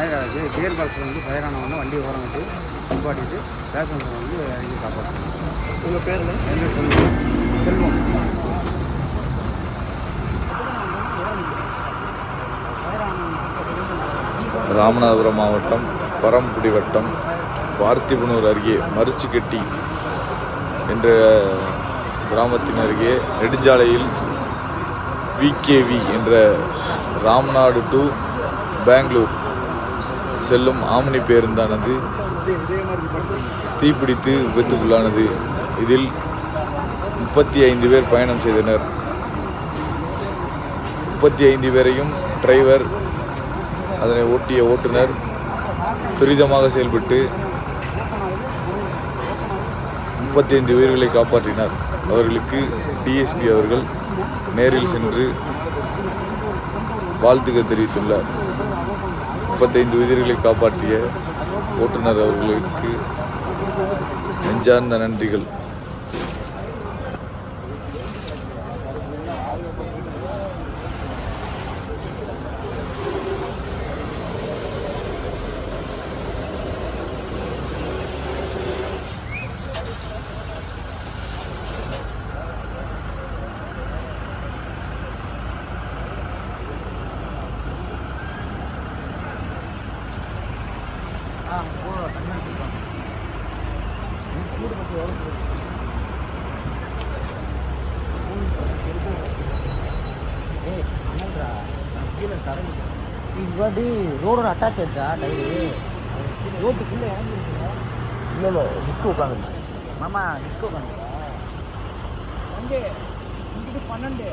Fire ஆகுது. Gear பாக்ஸில் வந்து ஃபயர் ஆனவொடனே வண்டி ஓரம் விட்டு நிப்பாட்டிட்டு பேசஞ்சர் வந்து இறங்கி காப்பாற்றணும். உங்கள் பேர் என்ன? எங்கள் செல்வம். ராமநாதபுரம் மாவட்டம் பரமக்குடி வட்டம் பார்த்திபனூர் அருகே மரிச்சுக்கெட்டி என்ற கிராமத்தின் அருகே நெடுஞ்சாலையில் விகேவி என்ற ராமநாடு டு பெங்களூர் செல்லும் ஆம்னி பேருந்தானது தீப்பிடித்து விபத்துக்குள்ளானது. இதில் 35 பேர் பயணம் செய்தனர். 35 பேரையும் டிரைவர், அதனை ஓட்டிய ஓட்டுநர் துரிதமாக செயல்பட்டு 35 உயிர்களை காப்பாற்றினார். அவர்களுக்கு டிஎஸ்பி அவர்கள் நேரில் சென்று வாழ்த்துக்கள் தெரிவித்துள்ளார். 35 உயிர்களை காப்பாற்றிய ஓட்டுநர் அவர்களுக்கு நெஞ்சார்ந்த நன்றிகள். இவ்வாடி ரோடோட அட்டாச் ஆயிடுச்சா டைரு? ரோட்டுக்குள்ளே இறங்கிருக்குங்க. இல்லை டிஸ்கோ உட்காந்துருச்சு. மாமா டிஸ்கோ உட்காந்துருக்கா? வந்து இங்கிட்டு 12